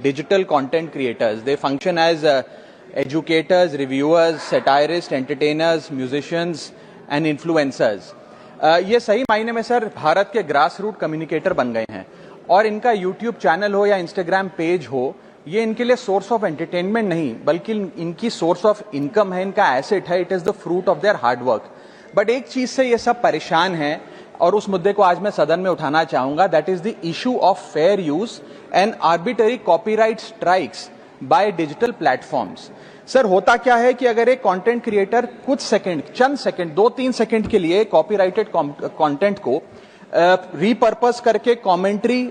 digital content creators. They function as educators, reviewers, satirists, entertainers, musicians and influencers. ये सही मायने में sir Bharat के ग्रास रूट कम्युनिकेटर बन गए हैं और इनका यूट्यूब चैनल हो या इंस्टाग्राम पेज हो, ये इनके लिए सोर्स ऑफ एंटरटेनमेंट नहीं बल्कि इनकी सोर्स ऑफ इनकम है, इनका एसेट है. It is the fruit of their hard work. But एक चीज से ये सब परेशान हैं और उस मुद्दे को आज मैं सदन में उठाना चाहूंगा. That is the issue of fair use and arbitrary copyright strikes by digital platforms. Sir होता क्या है कि अगर एक कंटेंट क्रिएटर कुछ सेकंड, चंद सेकंड, 2-3 सेकंड के लिए कॉपीराइटेड कंटेंट को रीपर्पस करके कमेंट्री,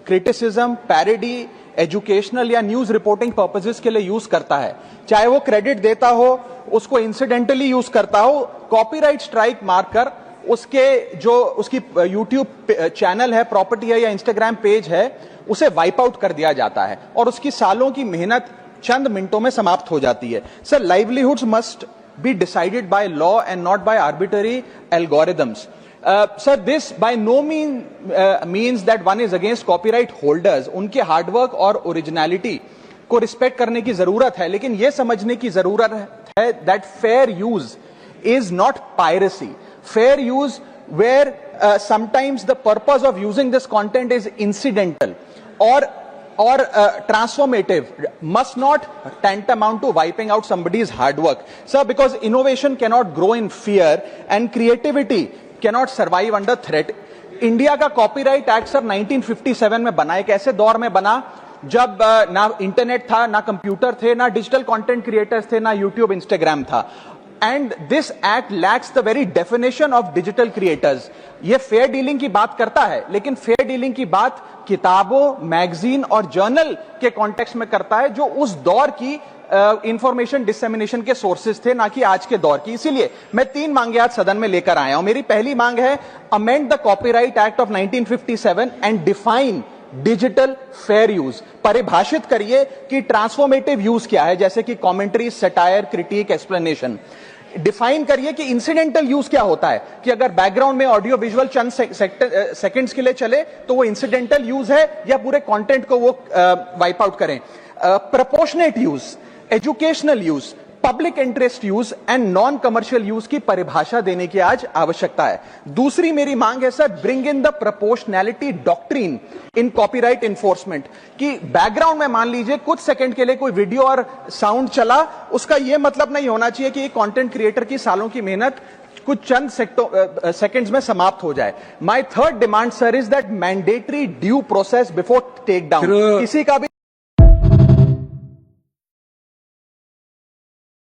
क्रिटिसिज्म, पैरोडी, एजुकेशनल या न्यूज रिपोर्टिंग पर्पसेस के लिए यूज करता है, चाहे वो क्रेडिट देता हो, उसको इंसिडेंटली यूज करता हो, कॉपीराइट स्ट्राइक मारकर उसकी यूट्यूब चैनल है, प्रॉपर्टी है या इंस्टाग्राम पेज है, उसे वाइप आउट कर दिया जाता है और उसकी सालों की मेहनत चंद मिनटों में समाप्त हो जाती है. Sir, livelihoods must be decided by law and not by arbitrary algorithms. Sir, this by no means that one is against copyright holders. उनके हार्डवर्क और ओरिजिनलिटी को रिस्पेक्ट करने की जरूरत है, लेकिन यह समझने की जरूरत है that fair use is not piracy. Fair use where sometimes the purpose of using this content is incidental or transformative must not tantamount to wiping out somebody's hard work. Sir, because innovation cannot grow in fear and creativity cannot survive under threat. India का copyright act sir 1957 में बना. एक ऐसे दौर में बना जब ना इंटरनेट था, ना कंप्यूटर थे, ना डिजिटल कंटेंट क्रिएटर्स थे, ना यूट्यूब, इंस्टाग्राम था. And this act lakhs the very definition of digital creators. ये फेयर डीलिंग की बात करता है, लेकिन फेयर डीलिंग की बात किताबों, मैगजीन और जर्नल के कॉन्टेक्स्ट में करता है, जो उस दौर की इंफॉर्मेशन डिसेमिनेशन के सोर्सेज थे, ना कि आज के दौर की. इसीलिए मैं 3 मांगे आज सदन में लेकर आया हूं. मेरी पहली मांग है, amend the copyright act of 1957 and define digital fair use. परिभाषित करिए कि ट्रांसफॉर्मेटिव यूज क्या है, जैसे कि commentary, satire, critic, explanation. Define करिए कि इंसिडेंटल यूज क्या होता है, कि अगर बैकग्राउंड में ऑडियो विजुअल चंद सेकंड्स के लिए चले तो वो इंसिडेंटल यूज है या पूरे कंटेंट को वो वाइप आउट करें. Proportionate use, educational use, public interest use and non commercial use की परिभाषा देने की आज आवश्यकता है. दूसरी मेरी मांग है sir, bring in the proportionality doctrine in copyright enforcement. कि बैकग्राउंड में मान लीजिए कुछ सेकंड के लिए कोई वीडियो और साउंड चला, उसका यह मतलब नहीं होना चाहिए कि कंटेंट क्रिएटर की सालों की मेहनत कुछ चंद सेकंड्स में समाप्त हो जाए. My third demand sir is that mandatory due process before take down. किसी का भी